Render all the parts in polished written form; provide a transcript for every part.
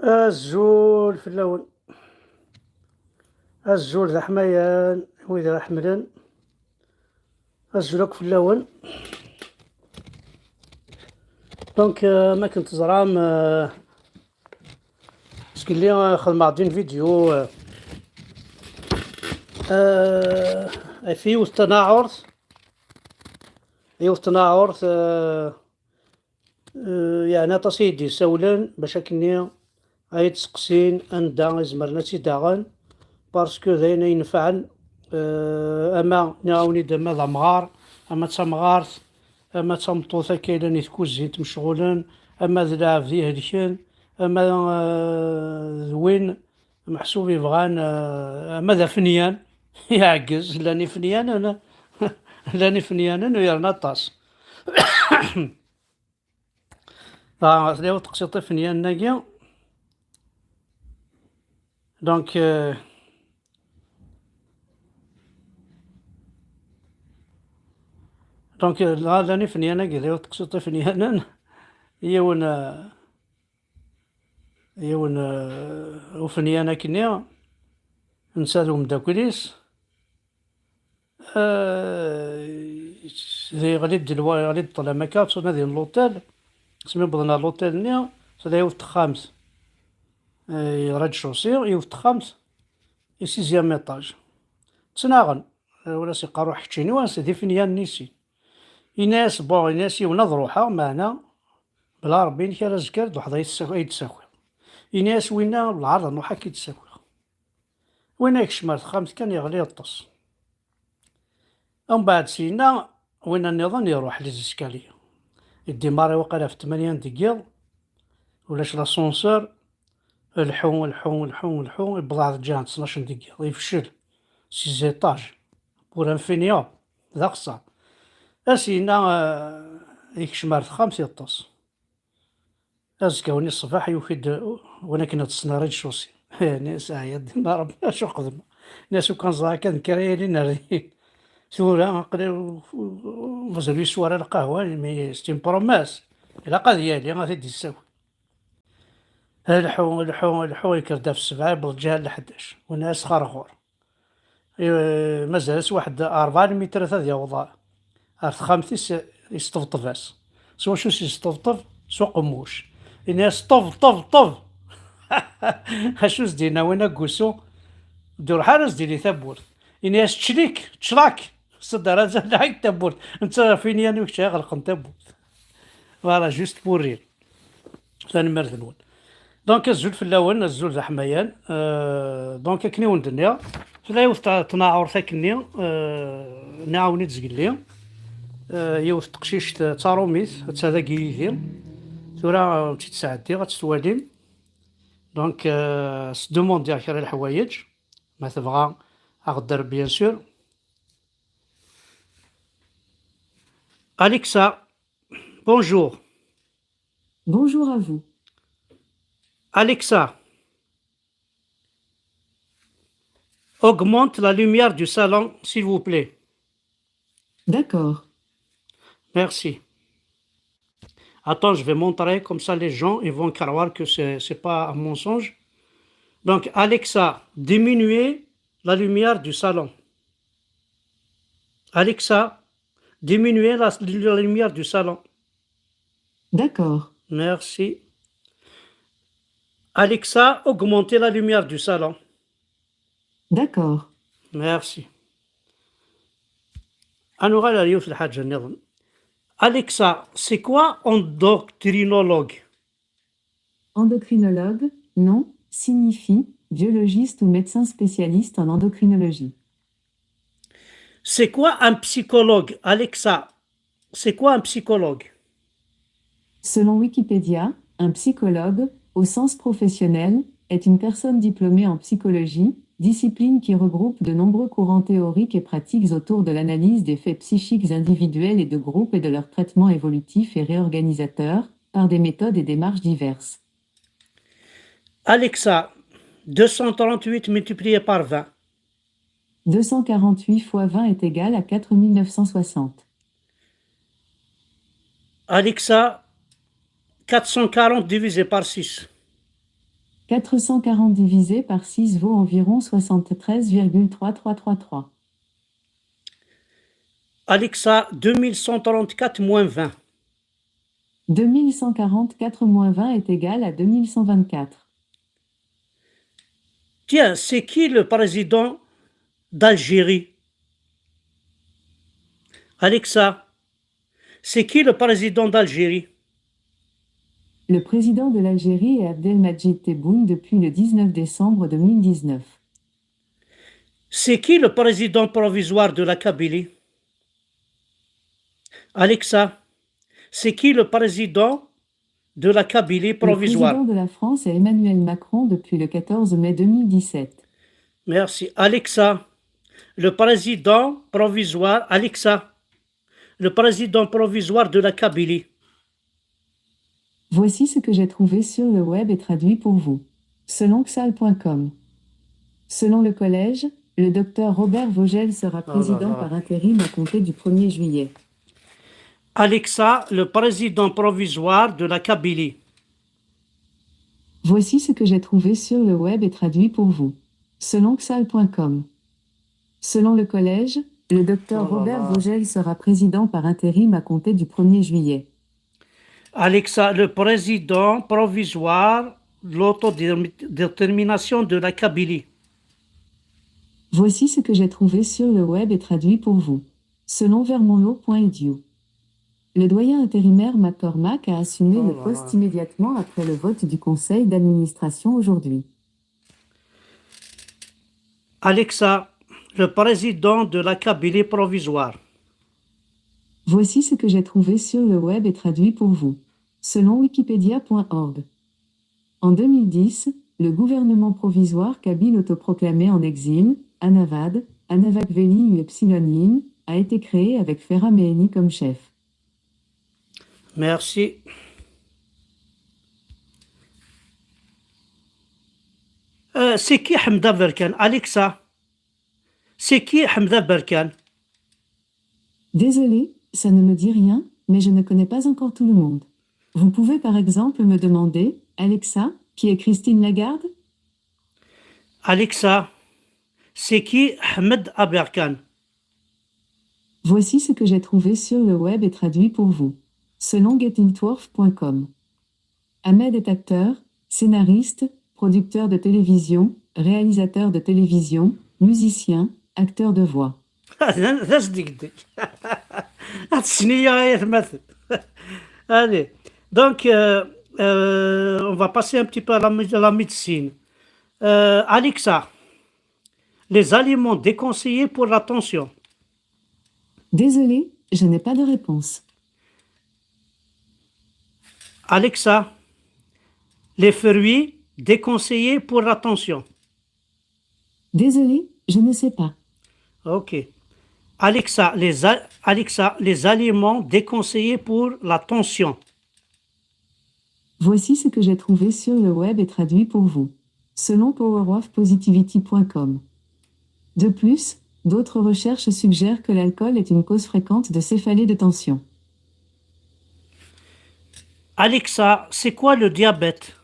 الزول في اللون، الزول ذا حميان وإذا حملن، الزلوك في اللون. دونك ما كنت زرام سكن لي خدم عطين فيديو في وسط تناعرت يعني تصيدي سولان باش كني عيد سقسين أندا زمرنا تيداغن باسكو ذاين ينفعل أما نعاوني دما ذا مغار أما تمغارت أما تمطوطة كاينة تكوزين مشغولين أما ذلعب ذي هديكين أما ذوين محسوب يبغان أما ذا فنيان يعجز لاني فنيان أنا لاني فنيان أنا يرنا طاس ثلاثة تقسيط فنيان ناقيا دونك دونك لاني فنيانا كذا تقسيط فنيانا يون وفنيانا كنيا نسالو مداكليس ذي غليد غليد طلع مكان صرنا ذي لوطيل سمي بضنا لوطيل نيا صدا يوفت خامس يرد شوسير يوفت خامس يسيزيام ايطاج تسناغن ولا سيقارو حكيني وانس ذي فنيان نيسي يناس يناس يونض روحها معنا بلا ربي كان زكر دوحض يتساكل يناس وينا بالعرض نوحا كيتساكل وين يكشمر خامس كان يغلي الطس ومن بعد سينا وين النظام يروح للزكالية الديماري وقال في 8 دقيقة ولاش لاسونسور الحون البضاعة جات 12 دقيقة يفشل 6 ايطاج بور ان فينيون ذا قصة أسينا يكشمر خامس يطس أزكاوني الصباح يوفيد وانا كنا تصناريد شوسي ناس عياد ما ربي شو قدم ناس كان زاكا كان كرايلي نردي سورة نقدر فزلي سوارة القهوة مي ستيم بروماس إلا قد يالي غادي تساوي الحو يكردا في 7 بالجهة 11 وناس خرخور مازال واحد 4 متر ثلاثة يوضع خامتيس يستفطفاس سوا شو يستفطف سوا قموش الناس طف هاشو زدينا وين قوسو دور حارس ديري ثبور الناس تشلاك صدر زاد حق تبور انت فين يعني وش غلق تبور فوالا جوست بورير ثاني مرثنون دونك الزول في الاول الزول ذا حميان دونك كني وندنيا في لا يوفت تناعر ثاكني نعاوني تزقلي يوفت تقشيش تاروميت هذا كيثير ثورا تتساعدي غتسوالين دونك دوموندي كرا الحوايج ما تبغى اقدر بيان سور Alexa, bonjour. Bonjour à vous. Alexa, augmente la lumière du salon, s'il vous plaît. D'accord. Merci. Attends, je vais montrer, comme ça les gens ils vont croire que c'est pas un mensonge. Donc, Alexa, diminuez la lumière du salon. Alexa, diminuez la lumière du salon. D'accord. Merci. Alexa, augmentez la lumière du salon. D'accord. Merci. Alexa, c'est quoi endocrinologue? Endocrinologue, nom, signifie biologiste ou médecin spécialiste en endocrinologie. C'est quoi un psychologue? Alexa, c'est quoi un psychologue? Selon Wikipédia, un psychologue, au sens professionnel, est une personne diplômée en psychologie, discipline qui regroupe de nombreux courants théoriques et pratiques autour de l'analyse des faits psychiques individuels et de groupes et de leur traitement évolutif et réorganisateur, par des méthodes et démarches diverses. Alexa, 238 multiplié par 20. 248 fois 20 est égal à 4960. Alexa, 440 divisé par 6. 440 divisé par 6 vaut environ 73,3333. Alexa, 2134 moins 20. 2144 moins 20 est égal à 2124. Tiens, c'est qui le président d'Algérie? Alexa, c'est qui le président d'Algérie? Le président de l'Algérie est Abdelmadjid Tebboune depuis le 19 décembre 2019. C'est qui le président provisoire de la Kabylie? Alexa, c'est qui le président de la Kabylie provisoire? Le président de la France est Emmanuel Macron depuis le 14 mai 2017. Merci. Alexa, le président provisoire. Alexa, le président provisoire de la Kabylie. Voici ce que j'ai trouvé sur le web et traduit pour vous. Selon xal.com. Selon le collège, le docteur Robert Vogel sera président par intérim à compter du 1er juillet. Alexa, le président provisoire de la Kabylie. Voici ce que j'ai trouvé sur le web et traduit pour vous. Selon xal.com. Selon le collège, le docteur Robert Vogel sera président par intérim à compter du 1er juillet. Alexa, le président provisoire de l'autodétermination de la Kabylie. Voici ce que j'ai trouvé sur le web et traduit pour vous. Selon vermonlo.edu. Le doyen intérimaire McCormack a assumé le poste immédiatement après le vote du conseil d'administration aujourd'hui. Alexa, le président de la Kabylie provisoire. Voici ce que j'ai trouvé sur le web et traduit pour vous. Selon wikipedia.org. En 2010, le gouvernement provisoire kabyle autoproclamé en exil, Anavad, Anavakveli Epsilonim, a été créé avec Ferhat Meheni comme chef. Merci. C'est qui Hamda Berkan? Alexa, c'est qui Hamda Berkan? Désolé, ça ne me dit rien, mais je ne connais pas encore tout le monde. Vous pouvez par exemple me demander, Alexa, qui est Christine Lagarde? Alexa, c'est qui Ahmed Aberkan? Voici ce que j'ai trouvé sur le web et traduit pour vous. Selon gettingtworth.com. Ahmed est acteur, scénariste, producteur de télévision, réalisateur de télévision, musicien, acteur de voix. Allez, donc on va passer un petit peu à la médecine. Alexa, les aliments déconseillés pour la tension. Désolé, je n'ai pas de réponse. Alexa, les fruits déconseillés pour la tension. Désolé, je ne sais pas. Ok. Alexa, les aliments déconseillés pour la tension. Voici ce que j'ai trouvé sur le web et traduit pour vous. Selon powerofpositivity.com. De plus, d'autres recherches suggèrent que l'alcool est une cause fréquente de céphalées de tension. Alexa, c'est quoi le diabète?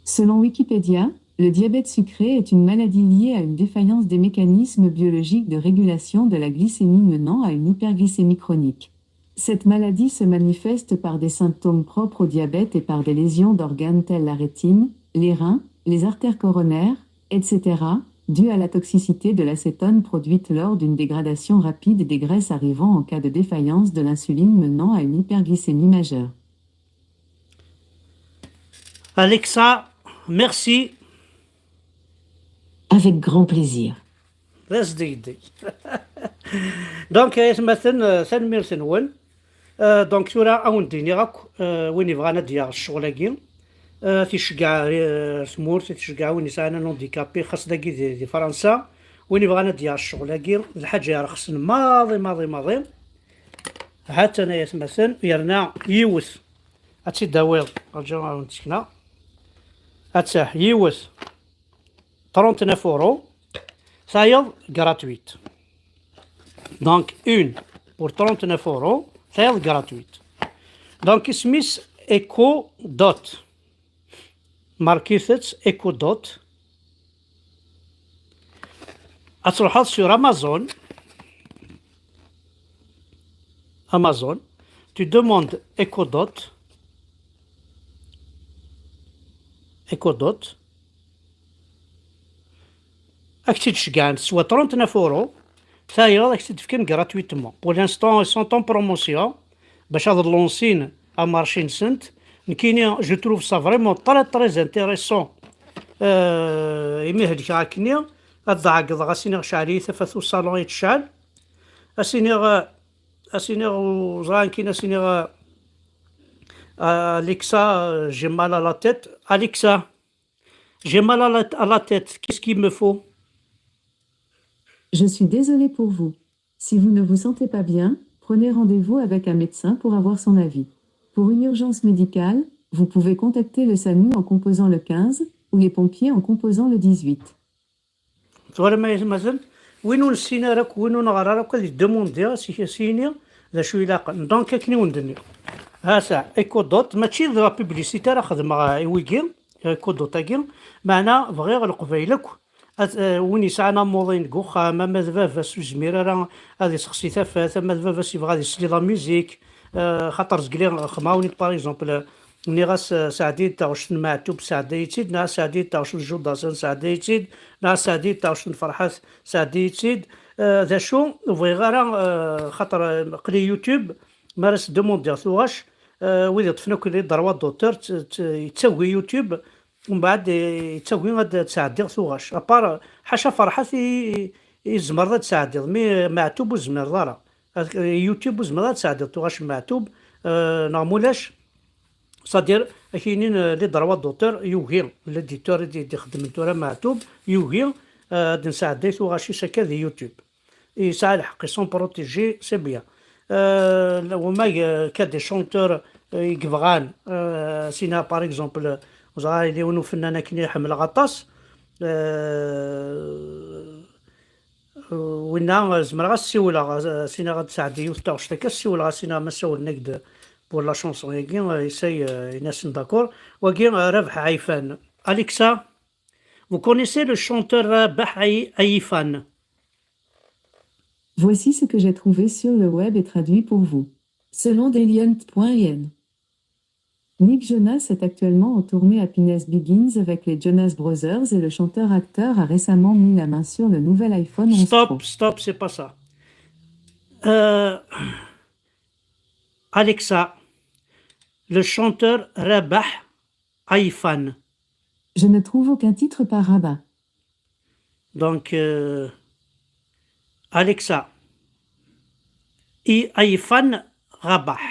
Selon Wikipédia, le diabète sucré est une maladie liée à une défaillance des mécanismes biologiques de régulation de la glycémie menant à une hyperglycémie chronique. Cette maladie se manifeste par des symptômes propres au diabète et par des lésions d'organes tels la rétine, les reins, les artères coronaires, etc., dues à la toxicité de l'acétone produite lors d'une dégradation rapide des graisses arrivant en cas de défaillance de l'insuline menant à une hyperglycémie majeure. Alexa, merci. Avec grand plaisir. دونك مثلا سنمير سنون دونك ثورة أون ديني غاك وين يبغانا ديال الشغل تيشجع سمور تيشجع وين يسانا نون ديكابي خاص داكي دي فرنسا وين يبغانا ديال الشغل الحاجة رخص ماضي حتى أنا مثلا يرنا يوث هاتشي داويل رجعنا ونتكنا هاتساح يوث 39 euros صاير gratuite. Donc une pour 39 euros صاير gratuite. Donc اسميس Echo Dot. ماركيثت ايكو دوت. تروحوا sur Amazon. Amazon, tu demandes Echo Dot. Echo Dot. راك تشكان سوا 39 اورو. ثاني راك تدفكم gratuitement. Pour l'instant, ils sont en promotion. باش هاد لونسين à marché سنت. كاينين je trouve ça vraiment très intéressant. يمهد كاكني هاد عقد غاسيني شعري ثفثو الصالون يتشعل. اسيني وزران كاين اسيني Alexa, j'ai mal à la tête. Alexa, j'ai mal à la tête. Qu'est-ce qu'il me faut? Je suis désolée pour vous. Si vous ne vous sentez pas bien, prenez rendez-vous avec un médecin pour avoir son avis. Pour une urgence médicale, vous pouvez contacter le SAMU en composant le 15 ou les pompiers en composant le 18. Voilà, مثلا وينو نسينا راك وينو نغرا راك اللي دوموندي سيني ذا شو يلاقى دونك كني وندني ها ساعة ايكو دوت ماشي ذا بيبليسيتي راه خدمة ويكي ايكو دوت كي معنا بغيغ القبايلك وين يسعنا موضين كوخا ما ذبابا سوزمير راه هادي سقسي ثافات ما ذبابا سي بغا يسلي لا ميوزيك خاطر زكلي خماوني باغ اكزومبل ملي غاس سعدي تاوش معتوب سعديتيد نا سعدي تاوش جوداسن سعديتيد نا سعدي تاوش فرحات سعديتيد ذا شو فيغارا خاطر قلي يوتيوب مارس دوموندي ثواش وإذا تفنوك لي ضروات دوتور يتسوي يوتيوب ومن بعد يتسوي غاد تسعدي ثواش ابار حاشا فرحات يزمر ذا تسعدي مي معتوب وزمر ضرا يوتيوب وزمر تسعدي ثواش معتوب نعمولاش صدير كاينين لي ضروات دوتور يوهي ليديتور دي خدم تورا معتوب يوهي نساعد ثواش سكا دي يوتيوب يسعى الحق سون بروتيجي سي بيان وما كا دي شونتور يكبغان سينا باغ اكزومبل وزغاري لي ونو فنانه كني حمل غطاس وينا زمر غاسيولا سينا غتساعد يوث تاوش تاكا سيولا سينا ما سول نقد بور لا شونسون يكين يساي ناس داكور وكين ربح عيفان. Alexa, vous connaissez le chanteur Rabah Aïfan? Voici ce que j'ai trouvé sur le web et traduit pour vous. Selon Deviant.in, Nick Jonas est actuellement en tournée Happiness Begins avec les Jonas Brothers et le chanteur-acteur a récemment mis la main sur le nouvel iPhone 11 Pro. Stop, c'est pas ça. Alexa, le chanteur Rabah Aïfan. Je ne trouve aucun titre par Rabah. Donc, Alexa, Aïfan Rabah.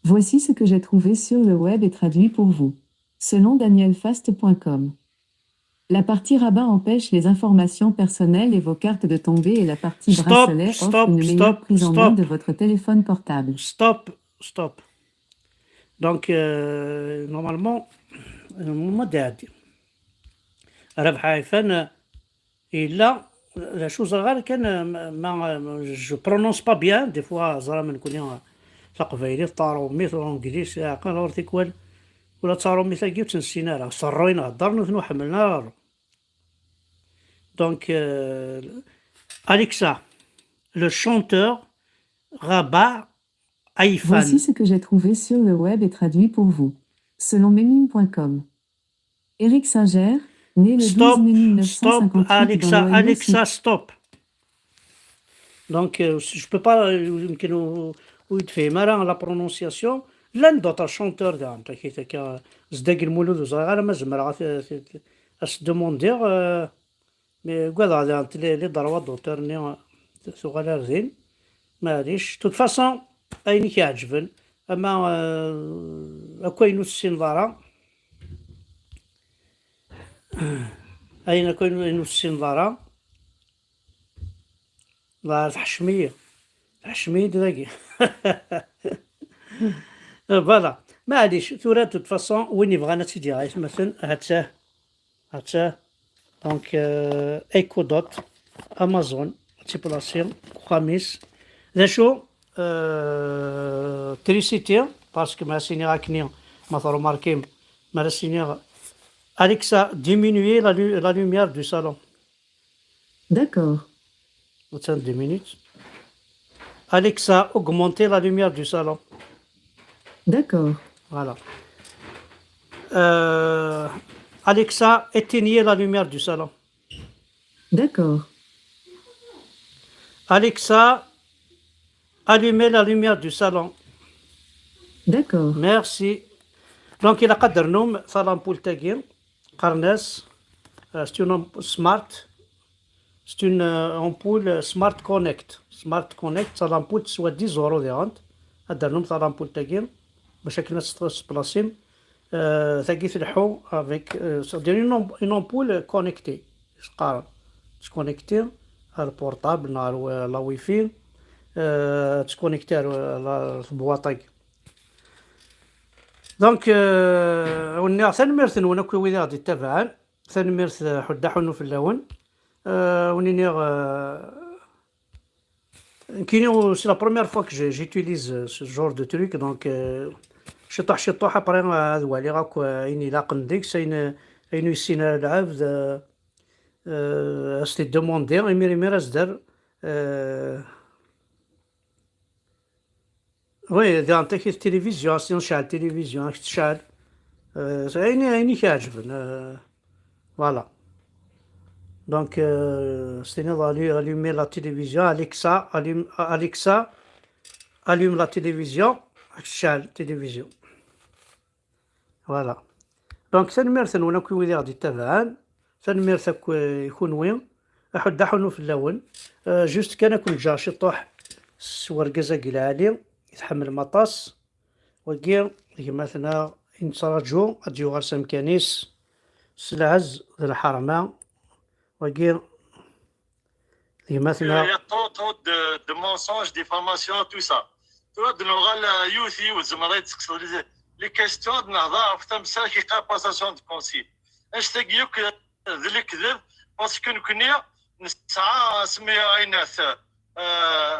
Voici ce que j'ai trouvé sur le web et traduit pour vous. Selon danielfast.com. La partie rabat empêche les informations personnelles et vos cartes de tomber et la partie bracelet offre une meilleure prise en main de votre téléphone portable. Stop. Donc, normalement, مدادي ربح عيفان إلا لا شوز غير كان ما جو برونونس با بيان دي فوا زرا من كوني تقبايلي طارو ميت الانجليز عقل ورتيكوال ولا تصارو ميتا كيف تنسينا راه صروينا هضرنا نو حملنا دونك Alexa, le chanteur Rabah Aïfan. Voici ce que j'ai trouvé sur le web et traduit pour vous. Selon Mémime.com. Éric Singer, né le 12 mai 1958 Alexa, stop. Donc, je peux pas ويتفهم راه لا برونونسياسيون لان دوطر شونتور تاع كي زداق المولود وصغار ما زمر اس دوموندير مي كاع لي ضروا دوتور ني صغار زين معليش توت فاصون اين كيعجبن اما اكاينو السين ضرا اين كاينو السين ضرا ضار حشميه داكي فوالا معليش ثورة توت فاصون وين يبغانا تيدي عايش مثلا هاتاه دونك ايكو دوت امازون تيبلاسيون خميس ذا شو tricité, parce que ma signé Akni, ma remarqué, ma signé Alexa, diminuer la lumière du salon. D'accord. Attends 2 minutes. Alexa, augmenter la lumière du salon. D'accord. Voilà. Euh, Alexa, éteignez la lumière du salon. D'accord. Alexa, allumez la lumière du salon. D'accord. Merci. Donc, il a قدر نوم l'ampoule تاعي قرناس. C'est une smart. C'est une ampoule Smart Connect. Smart Connect, ça l'ampoule تسوى 10 euros ديرونت. قدر نوم l'ampoule تاعي باش هاك الناس تبلاصيم. ثاقي تلحو avec c'est-à-dire une ampoule connectée. قارن تكونيكتي على البورطابل على لا ويفي تكونيكتي على البواطي. دونك وني ثنمرث وانا كي ويدا غادي تابعان ثنمرث حدا حنو في اللون وني كاينين سي لا بروميير فوا كو جيتيليز سو جور دو تروك دونك شطح ابري هذا والي غاك اني لاقن ديك سين اين يسينا العبد استي دوموندي ميرا زدر وي دانتك التلفزيون سي نشعل التلفزيون تشعل عيني كيعجبن فوالا دونك ستيني allumer la télévision Alexa allume la télévision تشعل التلفزيون فوالا دونك ثنمرث وانا كي ويدي غادي تابعان ثنمرث يكون وين احد حنو في اللون جوست كان كل جا شطوح سورقزا قيل عالي يتحمل مطاس وكير مثلا نتراجو اديو غير سمكانيس سلعز الحرمة وكير مثلا Il y a trop de mensonges, diffamations, tout ça. Toi, de nous râler, youthi, ou zmarait, les questions de nada, enfin, ça qui est passation de conseil. Je te dis que ذلك كذب parce que nous connaissons نسعى اسمي ايناث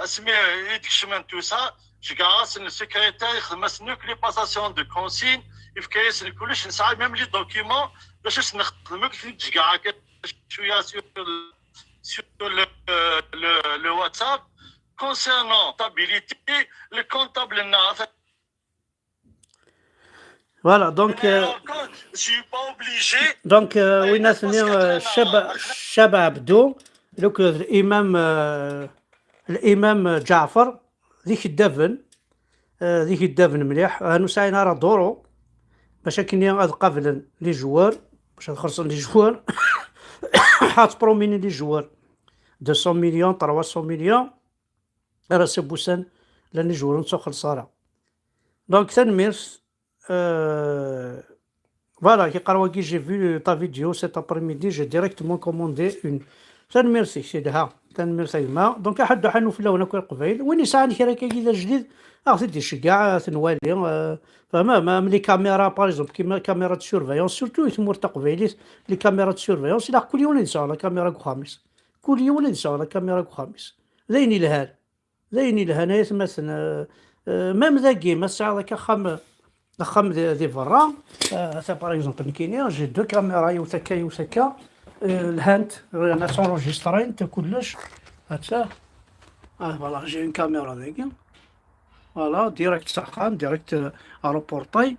اسمي يدكشمن tout ça. Je garde le secrétaire يخدم سنوك لي باساسيون دو كونسين يفكيس كلش نسعى ميم لي دوكيومون باش نخدمك في تجقع شويه sur le WhatsApp concernant stabilité le comptable n'a fait. Voilà donc je suis pas obligé donc وين ثاني شاب عبدو دوك الامام جعفر ذيك الدفن مليح هانو ساينا راه دورو باش كاين غاد قبل لي جوار باش خلصوا لي جوار حاط بروميني لي جوار 200 مليون 300 مليون راه سبوسان لاني جوار نسو خلصاره دونك تنميرس voilà كي قراوكي جي في تا فيديو سيت ابريميدي جي ديريكتومون كوموندي اون تنميرسي سيدها تنميرسي ما دونك حد حنو في اللون كل قبيل وين يساعد كي راه كاين جديد تدي شكاع تنوالي فما ملي كاميرا باغ اكزومبل كيما كاميرا دو سورفايونس سورتو يتمور تقبيليت لي كاميرا دو سورفايونس لا كل يوم ينسى على كاميرا خامس كل يوم ينسى على كاميرا خامس زيني الهان مثلا ميم ذاكي ما الساعه ذاك خم دي برا تا باغ اكزومبل كاينين جي دو كاميرا يوثكا الهانت انا سونجسترين تا كلش هاتا فوالا جي اون كاميرا ذاك فوالا ديريكت ساقان ديريكت اروبورطاي